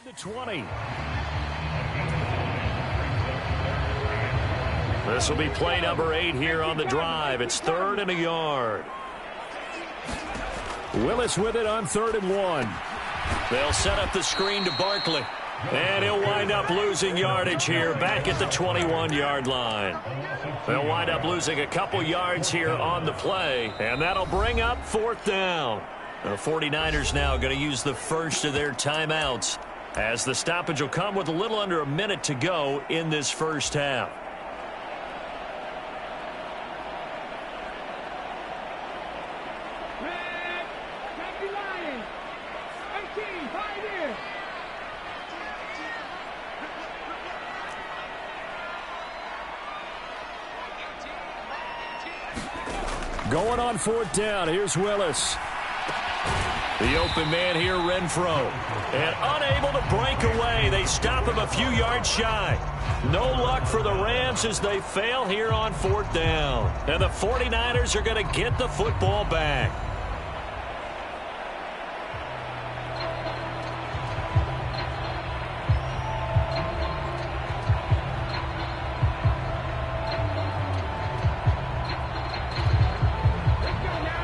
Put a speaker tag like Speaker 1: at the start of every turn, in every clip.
Speaker 1: The 20. This will be play number 8 here on the drive. It's 3rd and a yard. Willis with it on 3rd and 1. They'll set up the screen to Barkley. And he'll wind up losing yardage here back at the 21-yard line. They'll wind up losing a couple yards here on the play. And that'll bring up 4th down. The 49ers now going to use the first of their timeouts, as the stoppage will come with a little under a minute to go in this first half. Going on 4th down, here's Willis. The open man here, Renfro. And unable to break away. They stop him a few yards shy. No luck for the Rams as they fail here on 4th down. And the 49ers are going to get the football back.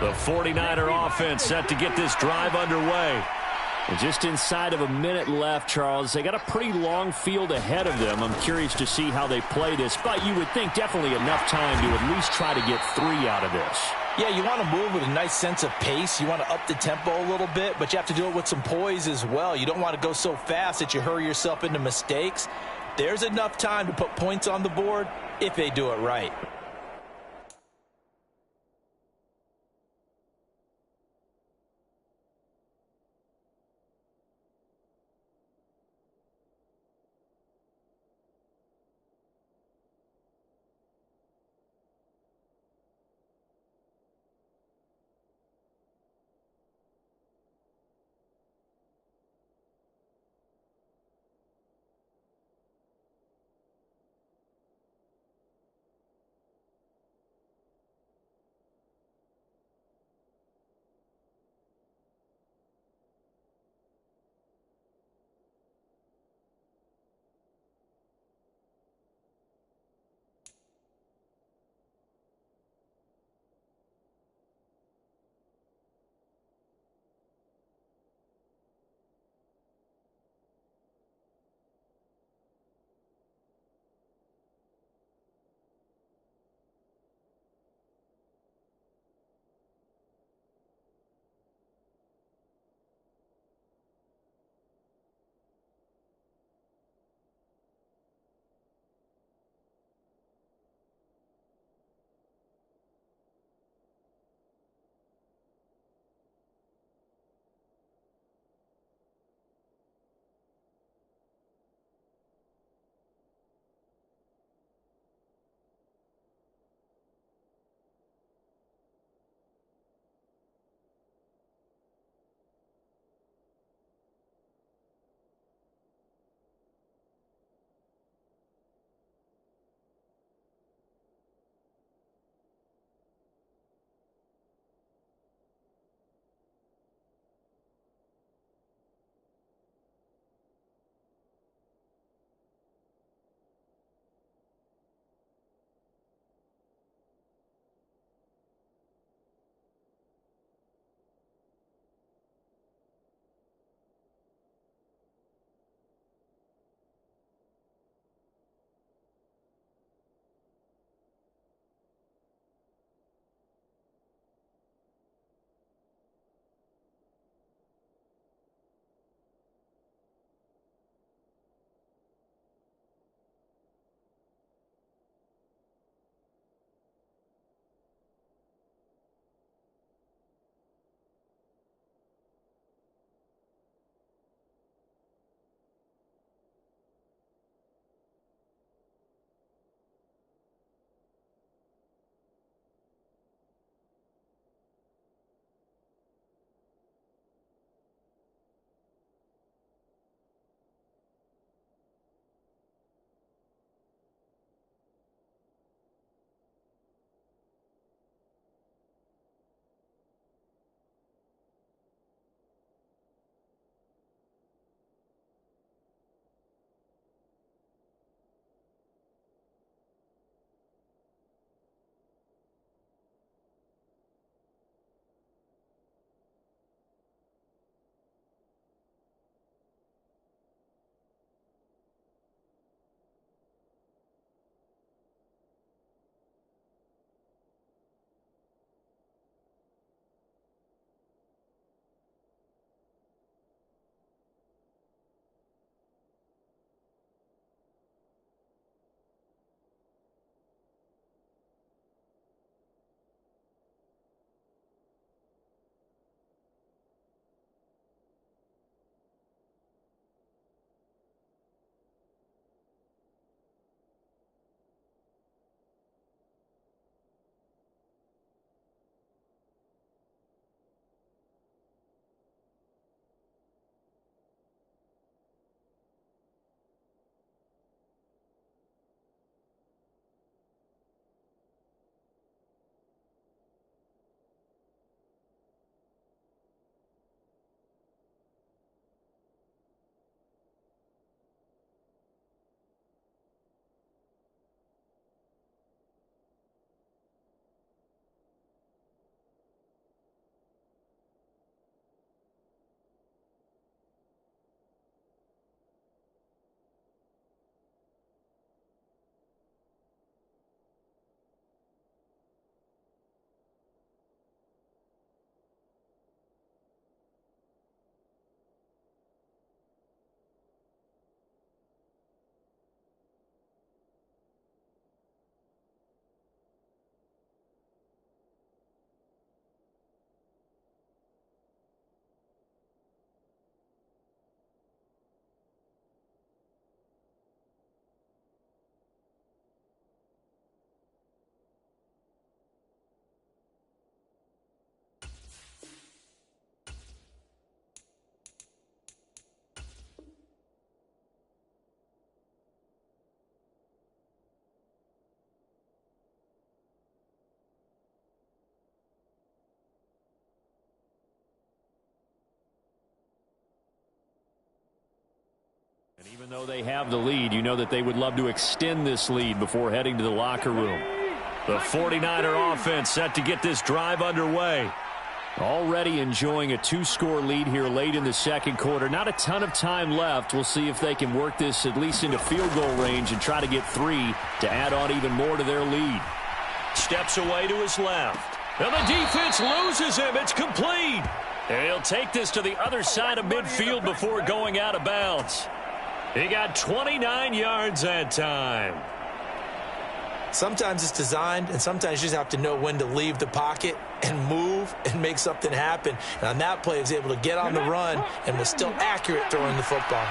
Speaker 1: The 49er offense set to get this drive underway. And just inside of a minute left, Charles. They got a pretty long field ahead of them. I'm curious to see how they play this, but you would think definitely enough time to at least try to get 3 out of this.
Speaker 2: Yeah, you want to move with a nice sense of pace. You want to up the tempo a little bit, but you have to do it with some poise as well. You don't want to go so fast that you hurry yourself into mistakes. There's enough time to put points on the board if they do it right.
Speaker 1: Even though they have the lead, you know that they would love to extend this lead before heading to the locker room. The 49er offense set to get this drive underway. Already enjoying a 2-score lead here late in the second quarter. Not a ton of time left. We'll see if they can work this at least into field goal range and try to get 3 to add on even more to their lead. Steps away to his left. And the defense loses him. It's complete. And he'll take this to the other side of midfield before going out of bounds. He got 29 yards that time.
Speaker 2: Sometimes it's designed, and sometimes you just have to know when to leave the pocket and move and make something happen. And on that play, he was able to get on the run and was still accurate throwing the football.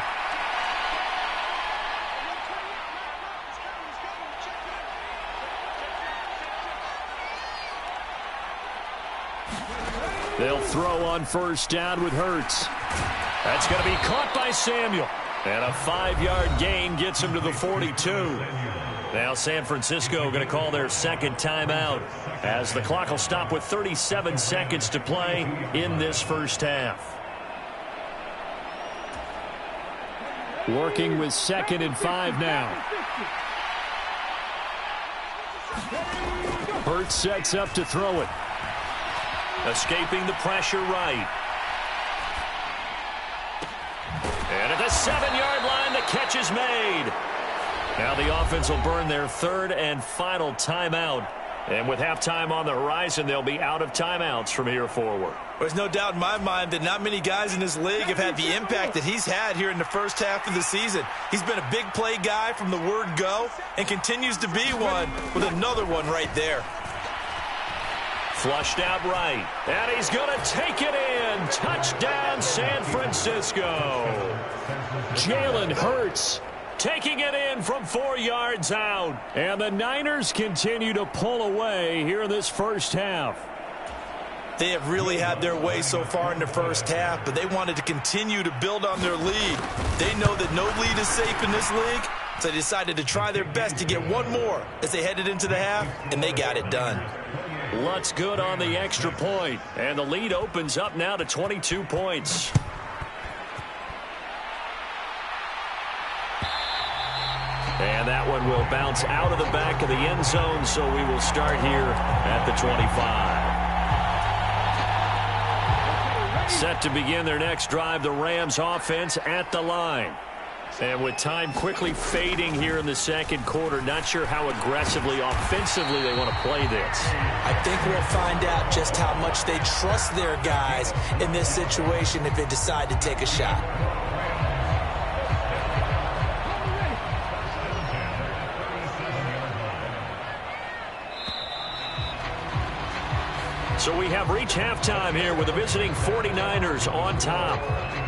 Speaker 1: They'll throw on first down with Hurts. That's going to be caught by Samuel. And a 5-yard gain gets him to the 42. Now San Francisco going to call their second timeout as the clock will stop with 37 seconds to play in this first half. Working with 2nd and 5 now. Hurts sets up to throw it. Escaping the pressure right. And at the 7-yard line, the catch is made. Now the offense will burn their 3rd and final timeout. And with halftime on the horizon, they'll be out of timeouts from here forward.
Speaker 2: There's no doubt in my mind that not many guys in this league have had the impact that he's had here in the first half of the season. He's been a big play guy from the word go and continues to be one with another one right there.
Speaker 1: Flushed out right. And he's going to take it in. Touchdown, San Francisco. Jalen Hurts taking it in from 4 yards out. And the Niners continue to pull away here in this first half.
Speaker 2: They have really had their way so far in the first half, but they wanted to continue to build on their lead. They know that no lead is safe in this league, so they decided to try their best to get one more as they headed into the half, and they got it done.
Speaker 1: Looks good on the extra point, and the lead opens up now to 22 points. And that one will bounce out of the back of the end zone, so we will start here at the 25. Set to begin their next drive, the Rams offense at the line. And with time quickly fading here in the second quarter, not sure how aggressively, offensively they want to play this.
Speaker 2: I think we'll find out just how much they trust their guys in this situation if they decide to take a shot.
Speaker 1: So we have reached halftime here with the visiting 49ers on top.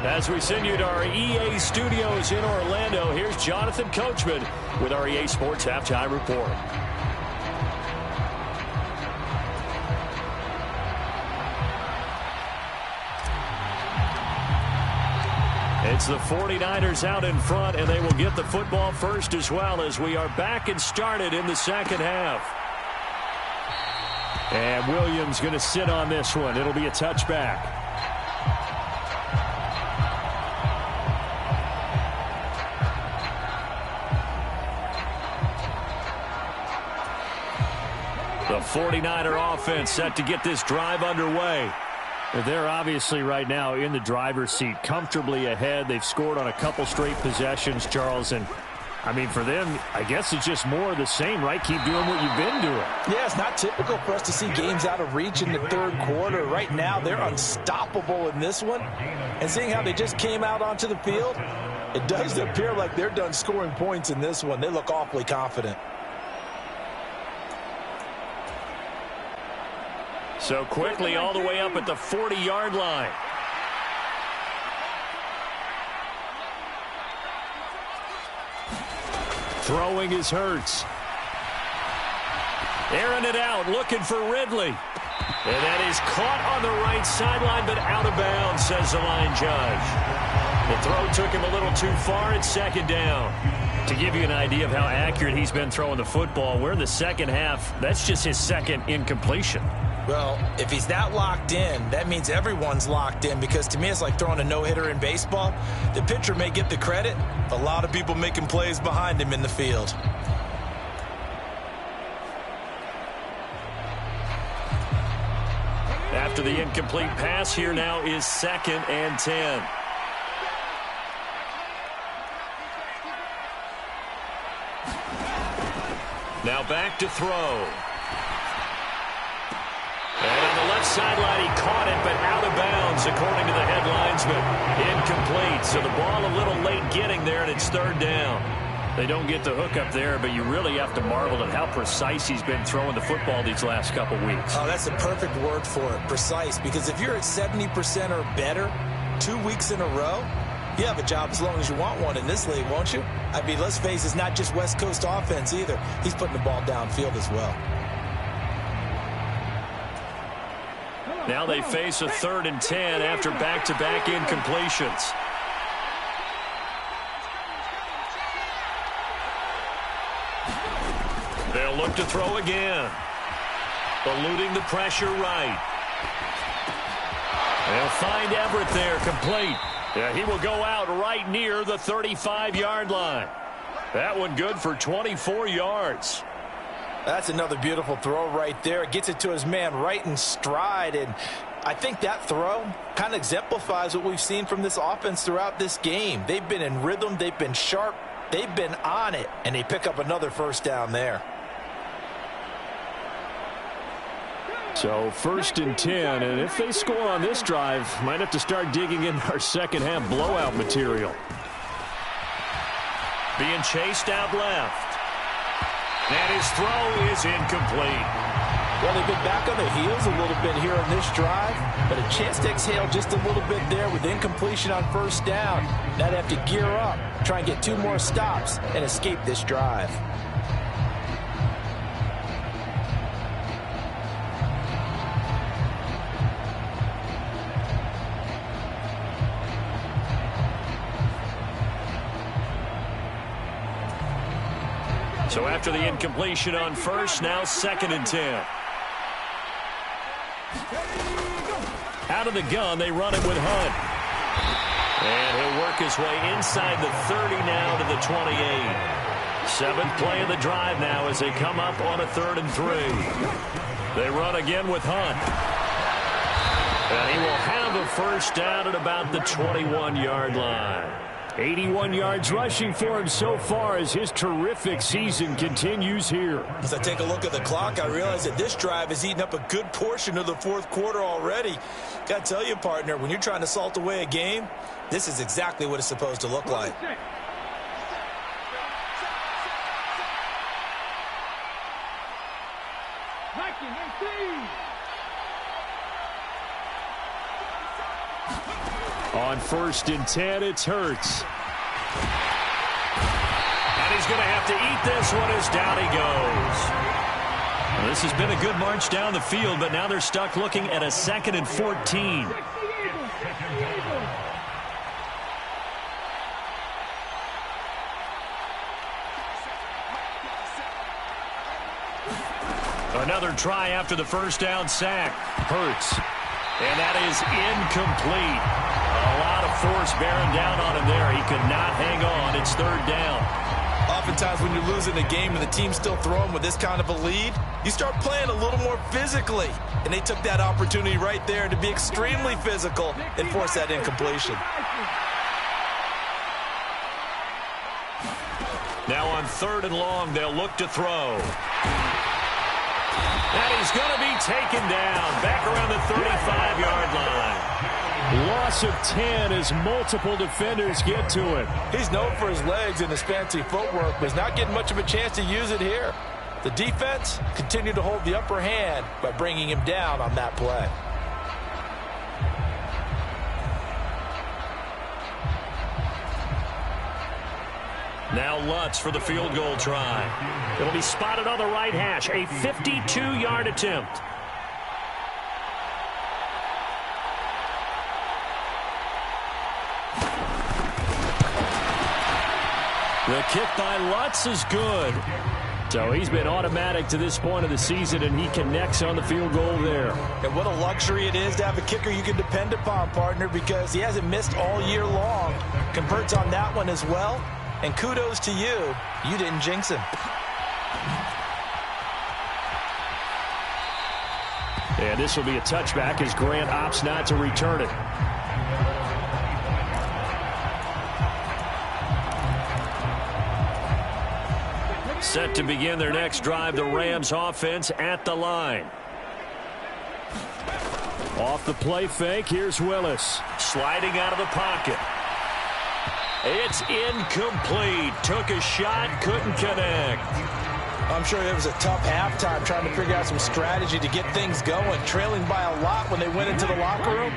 Speaker 1: As we send you to our EA studios in Orlando, here's Jonathan Coachman with our EA Sports Halftime Report. It's the 49ers out in front, and they will get the football first as well as we are back and started in the second half. And Williams going to sit on this one. It'll be a touchback. The 49er offense set to get this drive underway. They're obviously right now in the driver's seat, comfortably ahead. They've scored on a couple straight possessions, Charles, and I mean, for them, I guess it's just more of the same, right? Keep doing what you've been doing.
Speaker 2: Yeah, it's not typical for us to see games out of reach in the third quarter. Right now, they're unstoppable in this one. And seeing how they just came out onto the field, it does appear like they're done scoring points in this one. They look awfully confident.
Speaker 1: So quickly all the way up at the 40-yard line. Throwing is Hurts. Airing it out, looking for Ridley. And that is caught on the right sideline, but out of bounds, says the line judge. The throw took him a little too far. It's second down. To give you an idea of how accurate he's been throwing the football, we're in the second half. That's just his second incompletion.
Speaker 2: Well, if he's that locked in, that means everyone's locked in, because to me it's like throwing a no-hitter in baseball. The pitcher may get the credit, a lot of people making plays behind him in the field.
Speaker 1: After the incomplete pass, here now is 2nd and 10. Now back to throw. And on the left sideline, he caught it, but out of bounds, according to the head linesman. Incomplete, so the ball a little late getting there, and it's 3rd down. They don't get the hook up there, but you really have to marvel at how precise he's been throwing the football these last couple weeks.
Speaker 2: Oh, that's the perfect word for it, precise, because if you're at 70% or better 2 weeks in a row, you have a job as long as you want one in this league, won't you? I mean, let's face it, it's not just West Coast offense either. He's putting the ball downfield as well.
Speaker 1: Now they face a 3rd and 10 after back-to-back incompletions. They'll look to throw again. Eluding the pressure right. They'll find Everett there, complete. Yeah, he will go out right near the 35-yard line. That one good for 24 yards.
Speaker 2: That's another beautiful throw right there. Gets it to his man right in stride, and I think that throw kind of exemplifies what we've seen from this offense throughout this game. They've been in rhythm, they've been sharp, they've been on it, and they pick up another 1st down there.
Speaker 1: So 1st and 10, and if they score on this drive, might have to start digging in our second-half blowout material. Being chased out left. And his throw is incomplete.
Speaker 2: Well, they've been back on their heels a little bit here on this drive, but a chance to exhale just a little bit there with incompletion on 1st down. Now they have to gear up, try and get 2 more stops, and escape this drive.
Speaker 1: So after the incompletion on 1st, now 2nd and 10. Out of the gun, they run it with Hunt. And he'll work his way inside the 30 now to the 28. 7th play of the drive now as they come up on a 3rd and 3. They run again with Hunt. And he will have a 1st down at about the 21-yard line. 81 yards rushing for him so far as his terrific season continues here.
Speaker 2: As I take a look at the clock, I realize that this drive has eaten up a good portion of the 4th quarter already. Got to tell you, partner, when you're trying to salt away a game, this is exactly what it's supposed to look like.
Speaker 1: On 1st and 10, it's Hurts. And he's going to have to eat this one as down he goes. Well, this has been a good march down the field, but now they're stuck looking at a 2nd and 14. Another try after the 1st down sack. Hurts. And that is incomplete. A lot of force bearing down on him there. He could not hang on. It's 3rd down.
Speaker 2: Oftentimes when you're losing a game and the team's still throwing with this kind of a lead, you start playing a little more physically. And they took that opportunity right there to be extremely physical and force that incompletion.
Speaker 1: Now on 3rd and long, they'll look to throw. And he's going to be taken down back around the 35-yard line. Loss of 10 as multiple defenders get to him.
Speaker 2: He's known for his legs and his fancy footwork, but he's not getting much of a chance to use it here. The defense continued to hold the upper hand by bringing him down on that play.
Speaker 1: Now Lutz for the field goal try. It'll be spotted on the right hash. A 52-yard attempt. The kick by Lutz is good. So he's been automatic to this point of the season, and he connects on the field goal there.
Speaker 2: And what a luxury it is to have a kicker you can depend upon, partner, because he hasn't missed all year long. Converts on that one as well. And kudos to you. You didn't jinx him.
Speaker 1: And this will be a touchback as Grant opts not to return it. Set to begin their next drive, the Rams offense at the line. Off the play fake, here's Willis. Sliding out of the pocket. It's incomplete. Took a shot, couldn't connect.
Speaker 2: I'm sure it was a tough halftime trying to figure out some strategy to get things going. Trailing by a lot when they went into the locker room.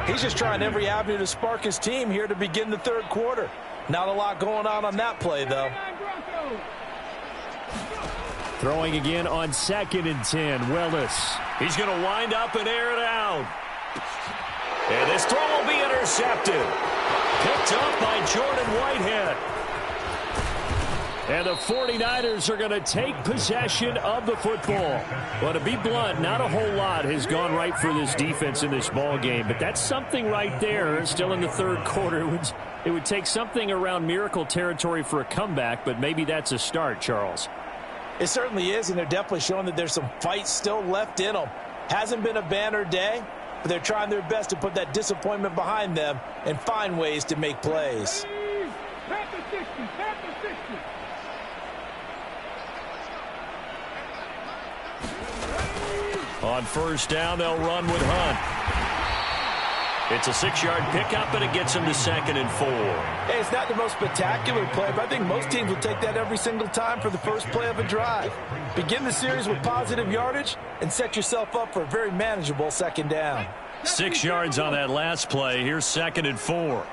Speaker 2: He's just trying every avenue to spark his team here to begin the third quarter. Not a lot going on that play, though.
Speaker 1: Throwing again on 2nd and 10, Willis. He's going to wind up and air it out. And this throw will be intercepted. Picked up by Jordan Whitehead. And the 49ers are going to take possession of the football. Well, to be blunt, not a whole lot has gone right for this defense in this ball game, but that's something right there. Still in the third quarter. It would take something around miracle territory for a comeback, but maybe that's a start, Charles.
Speaker 2: It certainly is, and they're definitely showing that there's some fight still left in them. Hasn't been a banner day, but they're trying their best to put that disappointment behind them and find ways to make plays.
Speaker 1: On first down, they'll run with Hunt. It's a 6-yard pickup, and it gets him to 2nd and 4.
Speaker 2: Hey, it's not the most spectacular play, but I think most teams will take that every single time for the first play of a drive. Begin the series with positive yardage and set yourself up for a very manageable second down.
Speaker 1: 6 yards on that last play. Here's 2nd and 4.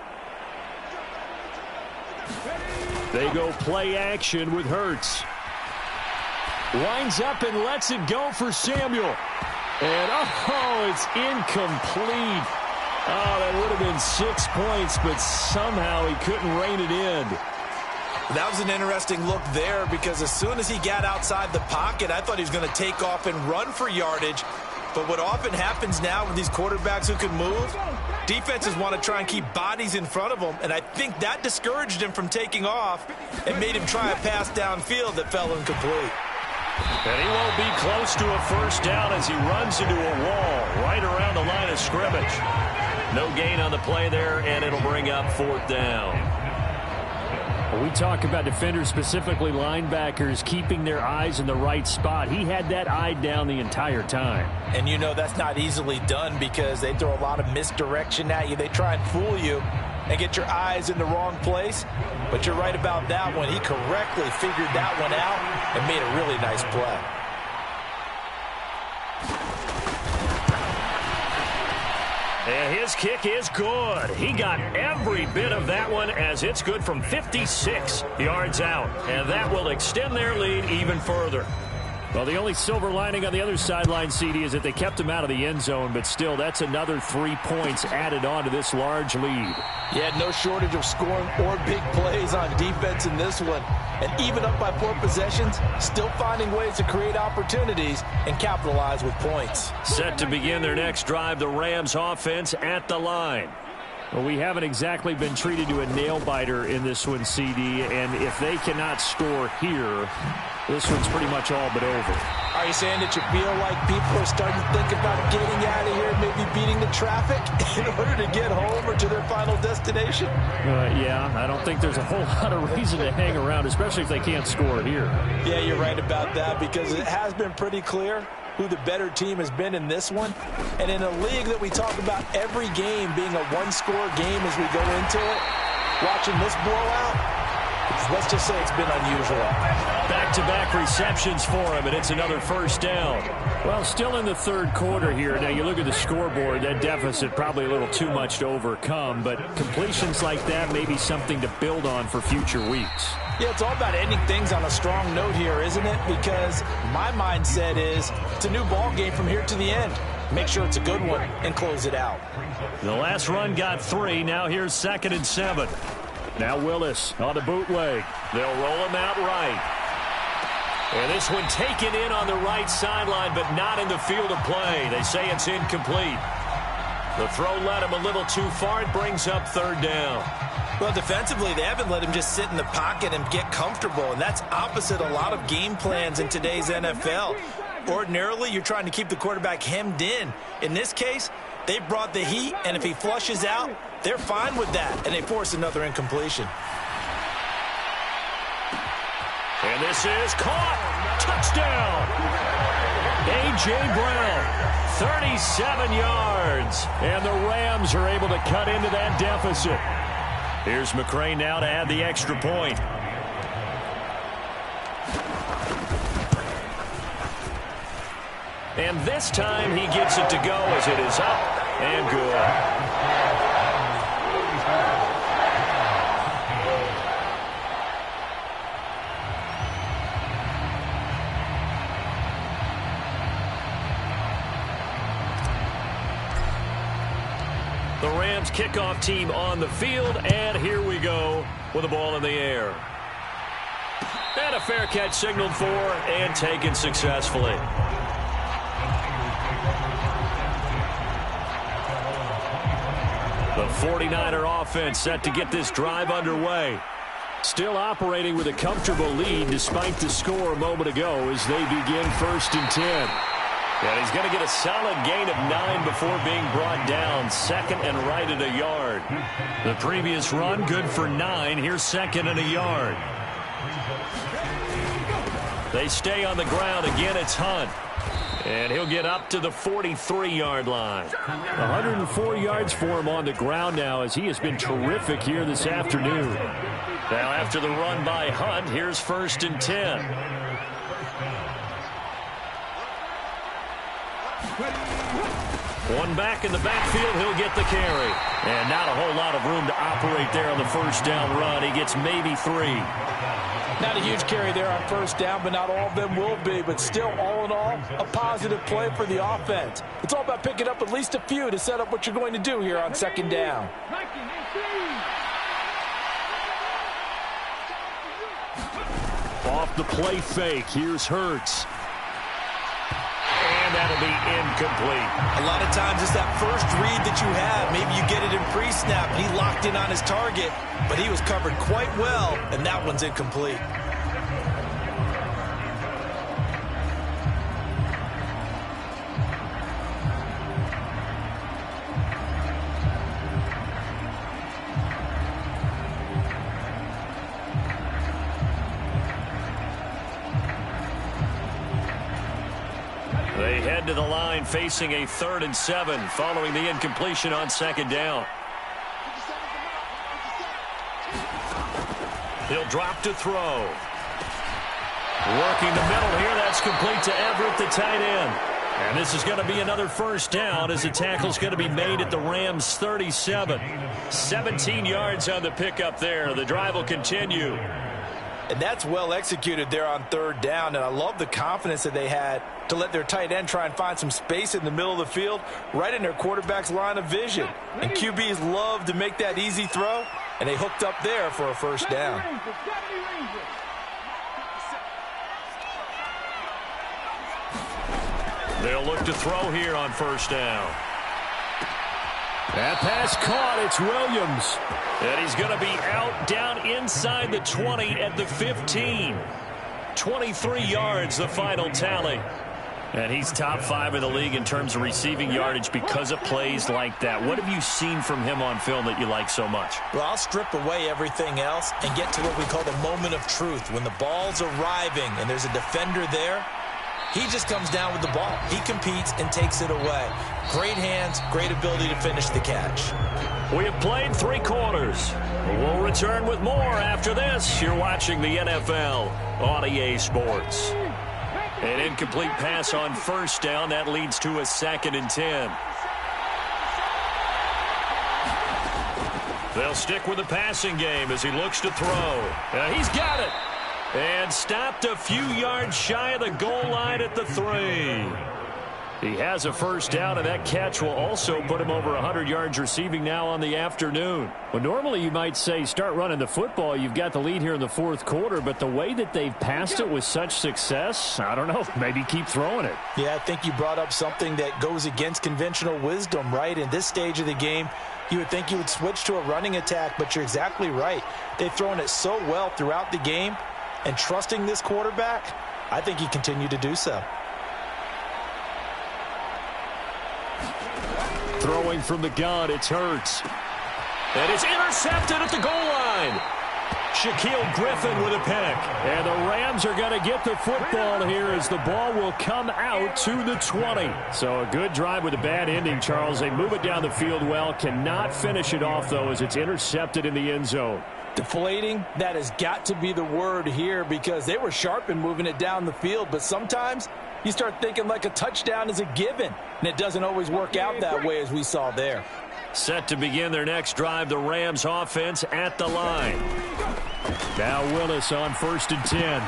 Speaker 1: They go play action with Hurts. Winds up and lets it go for Samuel. And, oh, it's incomplete. Oh, that would have been 6 points, but somehow he couldn't rein it in.
Speaker 2: That was an interesting look there because as soon as he got outside the pocket, I thought he was going to take off and run for yardage. But what often happens now with these quarterbacks who can move, defenses want to try and keep bodies in front of them, and I think that discouraged him from taking off and made him try a pass downfield that fell incomplete.
Speaker 1: And he won't be close to a first down as he runs into a wall right around the line of scrimmage. No gain on the play there, and it'll bring up 4th down. We talk about defenders, specifically linebackers, keeping their eyes in the right spot. He had that eye down the entire time.
Speaker 2: And you know that's not easily done because they throw a lot of misdirection at you. They try and fool you and get your eyes in the wrong place. But you're right about that one. He correctly figured that one out and made a really nice play.
Speaker 1: And his kick is good. He got every bit of that one as it's good from 56 yards out. And that will extend their lead even further. Well, the only silver lining on the other sideline, CD, is that they kept him out of the end zone, but still, that's another 3 points added on to this large lead.
Speaker 2: Yeah, no shortage of scoring or big plays on defense in this one. And even up by 4 possessions, still finding ways to create opportunities and capitalize with points.
Speaker 1: Set to begin their next drive, the Rams offense at the line. Well, we haven't exactly been treated to a nail-biter in this one, CD, and if they cannot score here, this one's pretty much all but over.
Speaker 2: Are you saying that you feel like people are starting to think about getting out of here, maybe beating the traffic in order to get home or to their final destination?
Speaker 1: Yeah, I don't think there's a whole lot of reason to hang around, especially if they can't score here.
Speaker 2: Yeah, you're right about that because it has been pretty clear who the better team has been in this one. And in a league that we talk about every game being a one-score game as we go into it, watching this blowout, let's just say it's been unusual.
Speaker 1: Back-to-back receptions for him, and it's another first down. Well, still in the third quarter here. Now, you look at the scoreboard, that deficit probably a little too much to overcome, but completions like that may be something to build on for future weeks.
Speaker 2: Yeah, it's all about ending things on a strong note here, isn't it? Because my mindset is it's a new ball game from here to the end. Make sure it's a good one and close it out.
Speaker 1: The last run got 3. Now here's 2nd and 7. Now Willis on the bootleg. They'll roll him out right. And this one taken in on the right sideline, but not in the field of play. They say it's incomplete. The throw led him a little too far. It brings up third down.
Speaker 2: Well, defensively, they haven't let him just sit in the pocket and get comfortable, and that's opposite a lot of game plans in today's NFL. Ordinarily, you're trying to keep the quarterback hemmed in. In this case, they brought the heat, and if he flushes out, they're fine with that, and they force another incompletion.
Speaker 1: And this is caught. Touchdown. A.J. Brown. 37 yards, and the Rams are able to cut into that deficit. Here's McCray now to add the extra point. And this time he gets it to go as it is up and good. The Rams kickoff team on the field, and here we go with the ball in the air. And a fair catch signaled for and taken successfully. The 49er offense set to get this drive underway. Still operating with a comfortable lead despite the score a moment ago as they begin 1st and 10. And he's going to get a solid gain of 9 before being brought down. 2nd and right at a yard. The previous run good for 9. Here's 2nd and a yard. They stay on the ground. Again, it's Hunt. And he'll get up to the 43-yard line. 104 yards for him on the ground now as he has been terrific here this afternoon. Now after the run by Hunt, here's 1st and 10. One back in the backfield, he'll get the carry. And not a whole lot of room to operate there on the 1st down run. He gets maybe 3.
Speaker 2: Not a huge carry there on 1st down, but not all of them will be. But still, all in all, a positive play for the offense. It's all about picking up at least a few to set up what you're going to do here on 2nd down.
Speaker 1: Off the play fake, here's Hurts. And that'll be incomplete.
Speaker 2: A lot of times it's that first read that you have. Maybe you get it in pre-snap, and he locked in on his target, but he was covered quite well, and that one's incomplete.
Speaker 1: They head to the line facing a 3rd and 7 following the incompletion on 2nd down. He'll drop to throw. Working the middle here. That's complete to Everett, the tight end. And this is going to be another 1st down as the tackle's going to be made at the Rams' 37. 17 yards on the pickup there. The drive will continue.
Speaker 2: And that's well executed there on 3rd down, and I love the confidence that they had to let their tight end try and find some space in the middle of the field, right in their quarterback's line of vision. And QBs love to make that easy throw, and they hooked up there for a 1st down.
Speaker 1: They'll look to throw here on 1st down. That pass caught. It's Williams. And he's going to be out down inside the 20 at the 15. 23 yards, the final tally. And he's top 5 in the league in terms of receiving yardage because of plays like that. What have you seen from him on film that you like so much?
Speaker 2: Well, I'll strip away everything else and get to what we call the moment of truth. When the ball's arriving and there's a defender there, he just comes down with the ball. He competes and takes it away. Great hands, great ability to finish the catch.
Speaker 1: We have played 3 quarters. We'll return with more after this. You're watching the NFL on EA Sports. An incomplete pass on 1st down. That leads to a 2nd and 10. They'll stick with the passing game as he looks to throw. He's got it. And stopped a few yards shy of the goal line at the 3. He has a first down, and that catch will also put him over 100 yards receiving now on the afternoon. Well, normally you might say start running the football. You've got the lead here in the fourth quarter, but the way that they've passed it with such success, I don't know, maybe keep throwing it.
Speaker 2: Yeah, I think you brought up something that goes against conventional wisdom, right? In this stage of the game, you would think you would switch to a running attack, but you're exactly right. They've thrown it so well throughout the game, and trusting this quarterback, I think he continued to do so.
Speaker 1: Throwing from the gun, it's Hurts. And it's intercepted at the goal line. Shaquille Griffin with a pick. And the Rams are going to get the football here as the ball will come out to the 20. So a good drive with a bad ending, Charles. They move it down the field well. Cannot finish it off, though, as it's intercepted in the end zone.
Speaker 2: Deflating, that has got to be the word here because they were sharp in moving it down the field, but sometimes you start thinking like a touchdown is a given, and it doesn't always work out that way as we saw there.
Speaker 1: Set to begin their next drive, the Rams offense at the line. Now Willis on 1st and 10.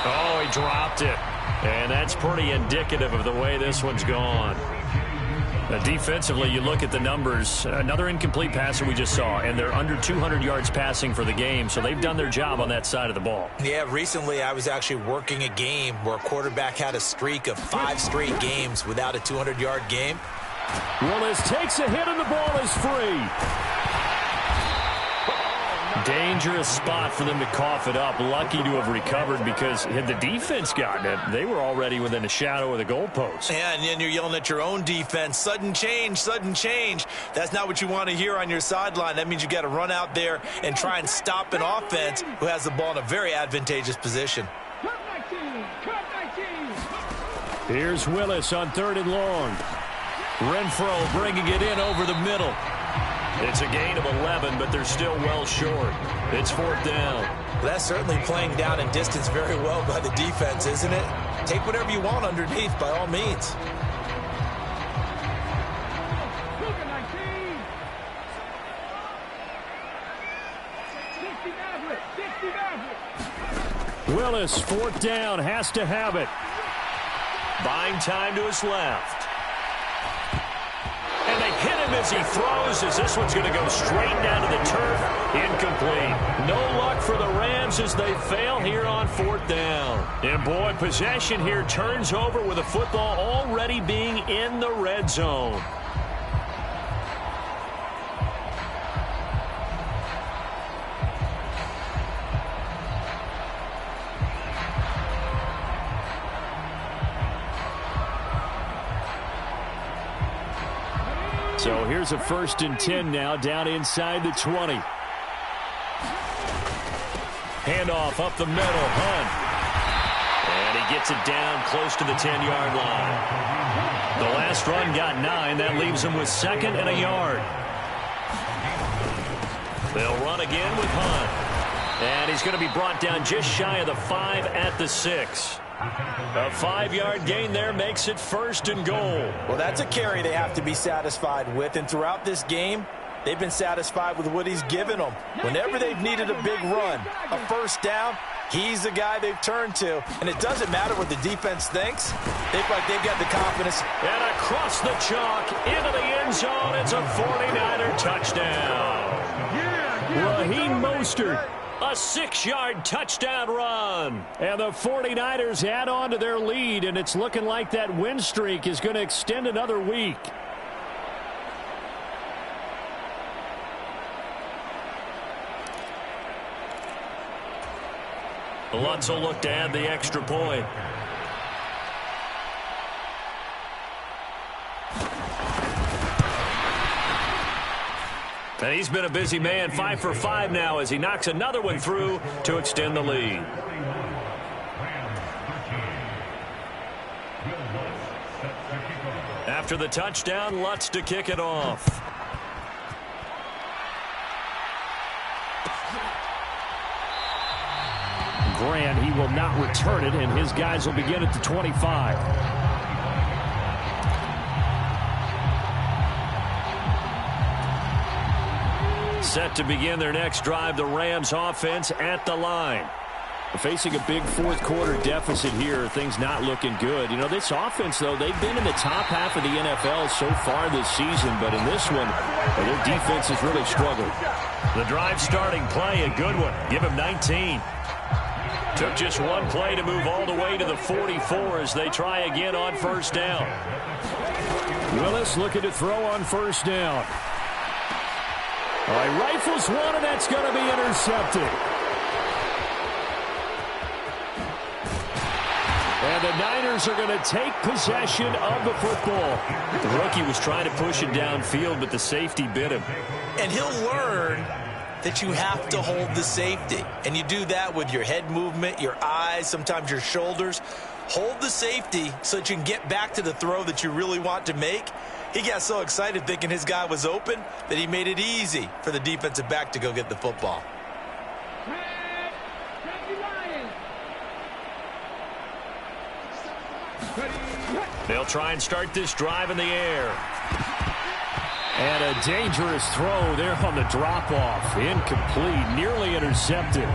Speaker 1: Oh, he dropped it. And that's pretty indicative of the way this one's gone. Defensively, you look at the numbers. Another incomplete passer we just saw, and they're under 200 yards passing for the game, so they've done their job on that side of the ball.
Speaker 2: Yeah, recently I was actually working a game where a quarterback had a streak of 5 straight games without a 200-yard game.
Speaker 1: Willis takes a hit, and the ball is free. Dangerous spot for them to cough it up. Lucky to have recovered because had the defense gotten it, they were already within a shadow of the goalpost.
Speaker 2: Yeah, and then you're yelling at your own defense. Sudden change, sudden change. That's not what you want to hear on your sideline. That means you got to run out there and try and stop an offense who has the ball in a very advantageous position.
Speaker 1: Here's Willis on 3rd and long. Renfro bringing it in over the middle. It's a gain of 11, but they're still well short. It's 4th down.
Speaker 2: That's certainly playing down in distance very well by the defense, isn't it? Take whatever you want underneath, by all means.
Speaker 1: Willis, 4th down, has to have it. Buying time to his left. And they hit him as he throws, as this one's going to go straight down to the turf. Incomplete. No luck for the Rams as they fail here on 4th down. And boy, possession here turns over with the football already being in the red zone. So here's a 1st and 10 now down inside the 20. Handoff up the middle, Hunt. And he gets it down close to the 10-yard line. The last run got 9. That leaves him with 2nd and a yard. They'll run again with Hunt. And he's going to be brought down just shy of the 5 at the 6. A 5-yard gain there makes it 1st and goal.
Speaker 2: Well, that's a carry they have to be satisfied with. And throughout this game, they've been satisfied with what he's given them. Whenever they've needed a big run, a 1st down, he's the guy they've turned to. And it doesn't matter what the defense thinks. They feel like they've got the confidence.
Speaker 1: And across the chalk, into the end zone, it's a 49er touchdown. Raheem Mostert. A 6-yard touchdown run. And the 49ers add on to their lead, and it's looking like that win streak is going to extend another week. Lutz will look to add the extra point. And he's been a busy man, 5 for 5 now as he knocks another one through to extend the lead. After the touchdown, Lutz to kick it off. Grant, he will not return it, and his guys will begin at the 25. Set to begin their next drive, the Rams offense at the line. Facing a big fourth-quarter deficit here, things not looking good. You know, this offense, though, they've been in the top half of the NFL so far this season, but in this one, their defense has really struggled.
Speaker 3: The drive starting play, a good one. Give him 19. Took just one play to move all the way to the 44 as they try again on first down.
Speaker 1: Willis looking to throw on first down. All right, rifles one, and that's going to be intercepted. And the Niners are going to take possession of the football.
Speaker 3: The rookie was trying to push it downfield, but the safety bit him.
Speaker 2: And he'll learn that you have to hold the safety. And you do that with your head movement, your eyes, sometimes your shoulders. Hold the safety so that you can get back to the throw that you really want to make. He got so excited thinking his guy was open that he made it easy for the defensive back to go get the football.
Speaker 3: They'll try and start this drive in the air.
Speaker 1: And a dangerous throw there on the drop-off. Incomplete, nearly intercepted.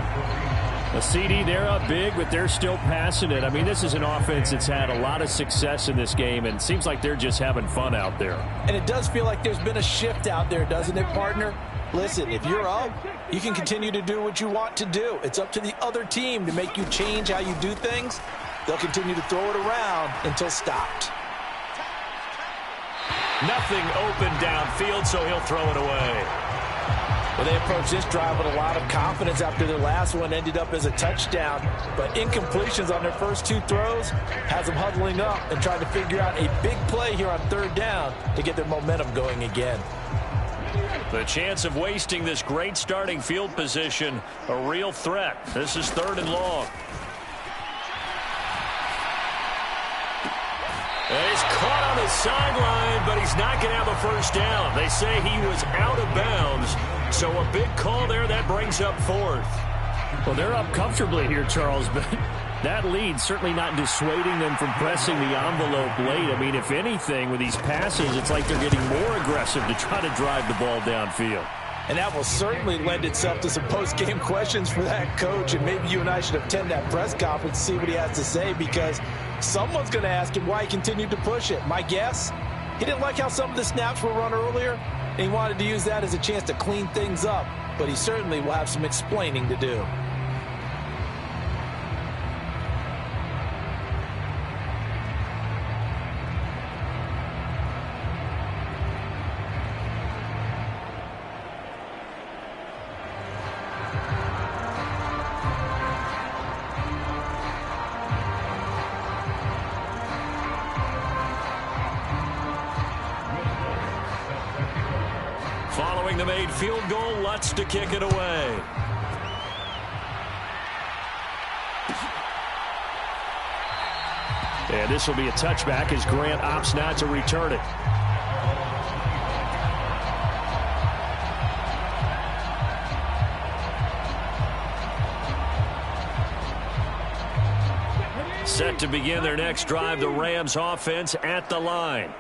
Speaker 1: A CD, they're up big, but they're still passing it. I mean, this is an offense that's had a lot of success in this game, and it seems like they're just having fun out there.
Speaker 2: And it does feel like there's been a shift out there, doesn't it, partner? Listen, if you're up, you can continue to do what you want to do. It's up to the other team to make you change how you do things. They'll continue to throw it around until stopped.
Speaker 3: Nothing open downfield, so he'll throw it away.
Speaker 2: Well, they approached this drive with a lot of confidence after their last one ended up as a touchdown. But incompletions on their first two throws has them huddling up and trying to figure out a big play here on third down to get their momentum going again.
Speaker 3: The chance of wasting this great starting field position, a real threat. This is 3rd and long. And he's caught on the sideline, but he's not going to have a first down. They say he was out of bounds, so a big call there that brings up 4th.
Speaker 1: Well, they're up comfortably here, Charles, but that lead certainly not dissuading them from pressing the envelope late. I mean, if anything, with these passes, it's like they're getting more aggressive to try to drive the ball downfield.
Speaker 2: And that will certainly lend itself to some post-game questions for that coach, and maybe you and I should attend that press conference to see what he has to say, because someone's going to ask him why he continued to push it. My guess, he didn't like how some of the snaps were run earlier, and he wanted to use that as a chance to clean things up, but he certainly will have some explaining to do.
Speaker 3: Following the made field goal, Lutz to kick it away.
Speaker 1: And this will be a touchback as Grant opts not to return it.
Speaker 3: Set to begin their next drive, the Rams offense at the line.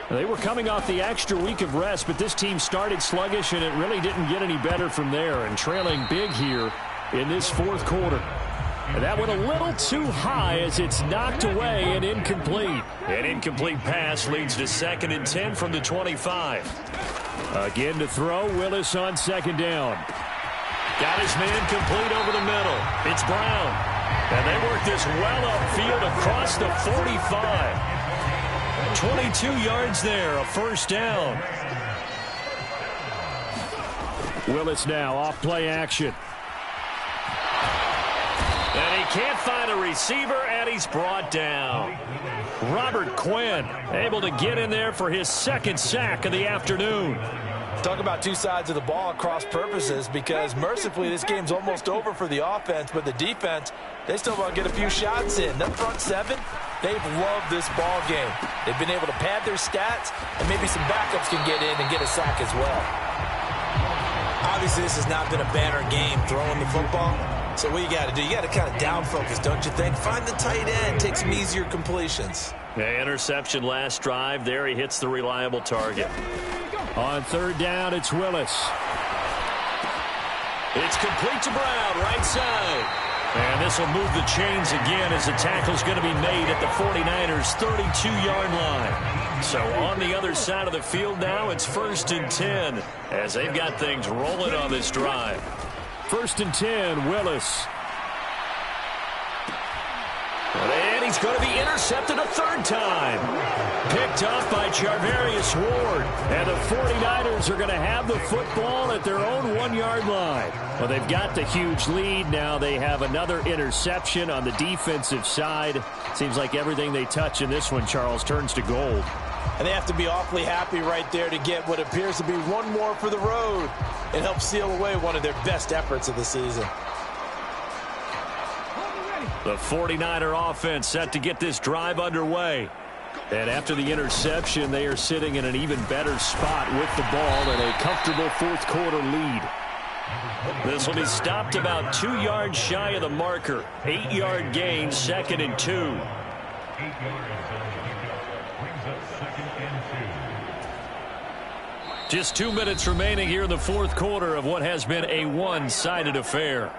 Speaker 1: They were coming off the extra week of rest, but this team started sluggish, and it really didn't get any better from there, and trailing big here in this 4th quarter. And that went a little too high as it's knocked away and incomplete.
Speaker 3: An incomplete pass leads to 2nd and 10 from the 25.
Speaker 1: Again to throw, Willis on 2nd down.
Speaker 3: Got his man complete over the middle. It's Brown. And they work this well upfield across the 45. 22 yards there, a first down.
Speaker 1: Willis now off play action.
Speaker 3: And he can't find a receiver, and he's brought down.
Speaker 1: Robert Quinn able to get in there for his 2nd sack of the afternoon.
Speaker 2: Talk about two sides of the ball at cross purposes, because mercifully this game's almost over for the offense, but the defense, they still want to get a few shots in. That front 7, they've loved this ball game. They've been able to pad their stats, and maybe some backups can get in and get a sack as well. Obviously, this has not been a banner game throwing the football. So what you got to do, you got to kind of down focus, don't you think? Find the tight end, take some easier completions.
Speaker 3: Yeah, interception last drive. There he hits the reliable target.
Speaker 1: On 3rd down, it's Willis.
Speaker 3: It's complete to Brown, right side.
Speaker 1: And this will move the chains again as the tackle's going to be made at the 49ers' 32-yard line. So on the other side of the field now, it's 1st and 10 as they've got things rolling on this drive.
Speaker 3: 1st and 10, Willis.
Speaker 1: And he's going to be intercepted a 3rd time. Picked up by Charvarius Ward. And the 49ers are going to have the football at their own 1-yard line. Well, they've got the huge lead. Now they have another interception on the defensive side. Seems like everything they touch in this one, Charles, turns to gold.
Speaker 2: And they have to be awfully happy right there to get what appears to be one more for the road. It helps seal away one of their best efforts of the season.
Speaker 1: The 49er offense set to get this drive underway. And after the interception, they are sitting in an even better spot with the ball and a comfortable 4th quarter lead. This will be stopped about 2 yards shy of the marker. 8-yard gain, 2nd and 2. Just 2 minutes remaining here in the 4th quarter of what has been a one-sided affair.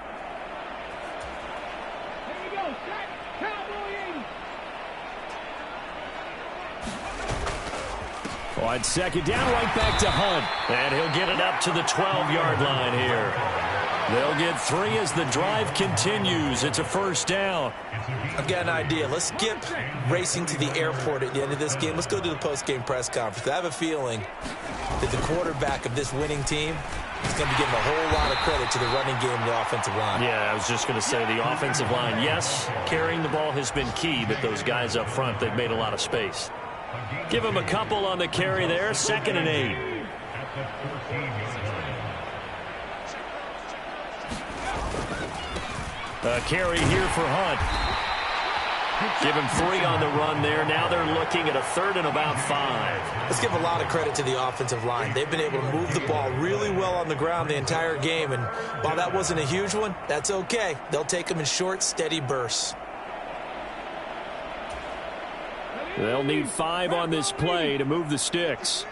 Speaker 3: On 2nd down, right back to Hunt.
Speaker 1: And he'll get it up to the 12-yard line here. They'll get 3 as the drive continues. It's a 1st down.
Speaker 2: I've got an idea. Let's skip racing to the airport at the end of this game. Let's go to the post-game press conference. I have a feeling that the quarterback of this winning team is going to be giving a whole lot of credit to the running game and the offensive line.
Speaker 1: Yeah, I was just going to say the offensive line, yes, carrying the ball has been key, but those guys up front, they've made a lot of space. Give him a couple on the carry there, 2nd and 8. A carry here for Hunt. Give him 3 on the run there. Now they're looking at a 3rd and about 5.
Speaker 2: Let's give a lot of credit to the offensive line. They've been able to move the ball really well on the ground the entire game, and while that wasn't a huge one, that's okay. They'll take them in short, steady bursts.
Speaker 3: They'll need 5 on this play to move the sticks.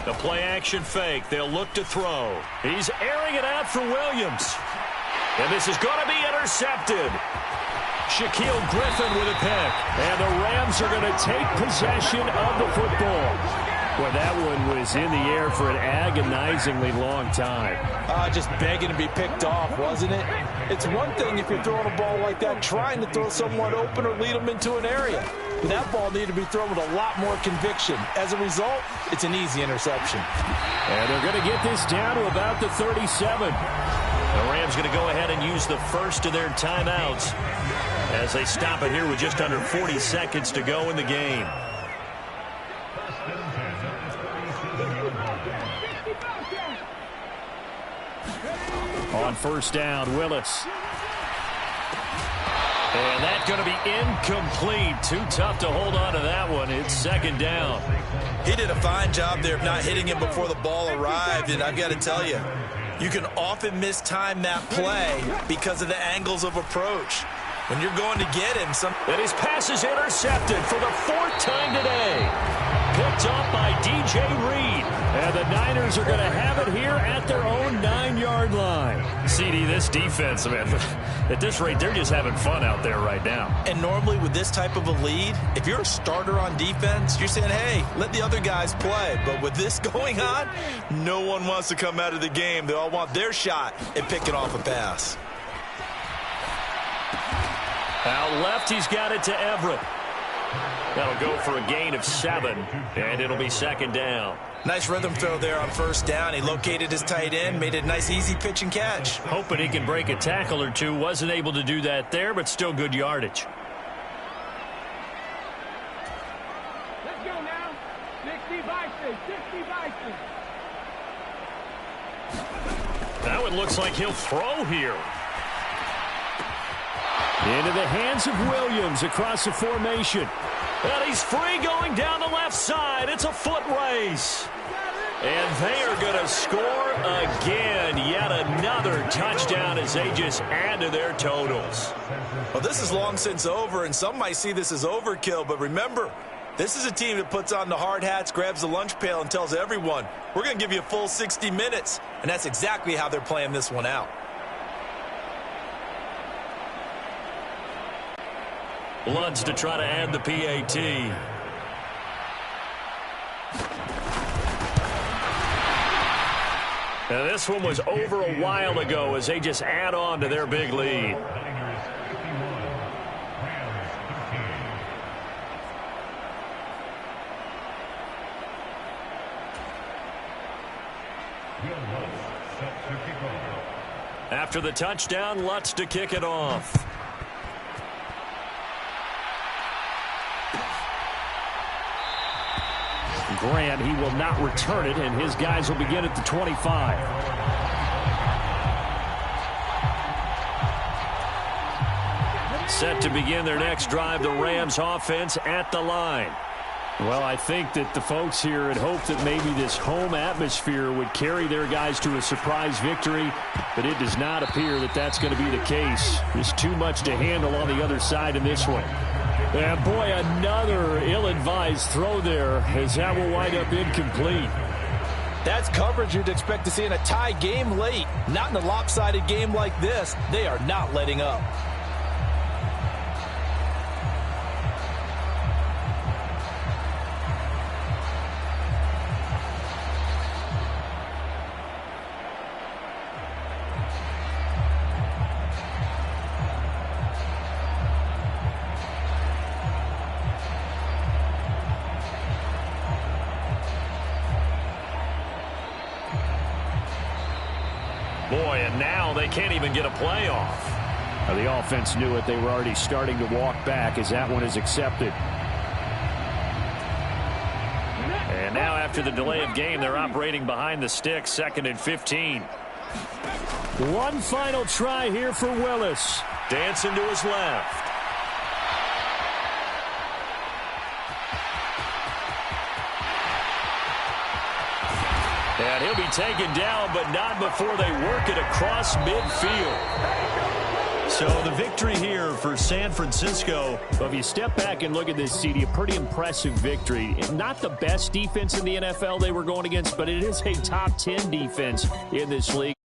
Speaker 1: The play-action fake. They'll look to throw. He's airing it out for Williams. And this is going to be intercepted. Shaquille Griffin with a pick. And the Rams are going to take possession of the football.
Speaker 3: Well, that one was in the air for an agonizingly long time.
Speaker 2: Just begging to be picked off, wasn't it? It's one thing if you're throwing a ball like that, trying to throw someone open or lead them into an area. But that ball needed to be thrown with a lot more conviction. As a result, it's an easy interception.
Speaker 3: And they're going to get this down to about the 37.
Speaker 1: The Rams going to go ahead and use the first of their timeouts as they stop it here with just under 40 seconds to go in the game.
Speaker 3: On 1st down, Willis.
Speaker 1: And that's going to be incomplete. Too tough to hold on to that one. It's 2nd down.
Speaker 2: He did a fine job there of not hitting him before the ball arrived, and I've got to tell you, you can often mistime that play because of the angles of approach. When you're going to get him,
Speaker 1: and his pass is intercepted for the 4th time today. Picked up by DJ Reed.
Speaker 3: And the Niners are going to have it here at their own 9-yard line.
Speaker 1: CD, this defense, man, at this rate, they're just having fun out there right now.
Speaker 2: And normally with this type of a lead, if you're a starter on defense, you're saying, hey, let the other guys play. But with this going on, no one wants to come out of the game. They all want their shot at picking off a pass.
Speaker 1: Out left, he's got it to Everett. That'll go for a gain of 7, and it'll be 2nd down.
Speaker 2: Nice rhythm throw there on 1st down. He located his tight end, made it a nice, easy pitch and catch.
Speaker 1: Hoping he can break a tackle or two. Wasn't able to do that there, but still good yardage.
Speaker 4: Let's go now. 60 Bison, 60 Bison.
Speaker 1: Now it looks like he'll throw here.
Speaker 3: Into the hands of Williams across the formation.
Speaker 1: And he's free going down the left side. It's a foot race. And they are going to score again. Yet another touchdown as they just add to their totals.
Speaker 2: Well, this is long since over, and some might see this as overkill. But remember, this is a team that puts on the hard hats, grabs the lunch pail, and tells everyone, we're going to give you a full 60 minutes. And that's exactly how they're playing this one out.
Speaker 1: Bloods to try to add the PAT. Now this one was over a while ago as they just add on to their big lead. After the touchdown, Lutz to kick it off.
Speaker 3: Grant, he will not return it, and his guys will begin at the 25.
Speaker 1: Set to begin their next drive, the Rams offense at the line.
Speaker 3: Well, I think that the folks here had hoped that maybe this home atmosphere would carry their guys to a surprise victory, but it does not appear that that's going to be the case. There's too much to handle on the other side in this one. And boy, another ill-advised throw there, as that will wind up incomplete.
Speaker 2: That's coverage you'd expect to see in a tie game late. Not in a lopsided game like this. They are not letting up.
Speaker 1: Boy, and now they can't even get a play off.
Speaker 3: The offense knew it. They were already starting to walk back as that one is accepted.
Speaker 1: And now after the delay of game, they're operating behind the sticks, 2nd and 15.
Speaker 3: One final try here for Willis.
Speaker 1: Dancing to his left. And he'll be taken down, but not before they work it across midfield.
Speaker 3: So the victory here for San Francisco. Well, if you step back and look at this, CD, a pretty impressive victory. Not the best defense in the NFL they were going against, but it is a top 10 defense in this league.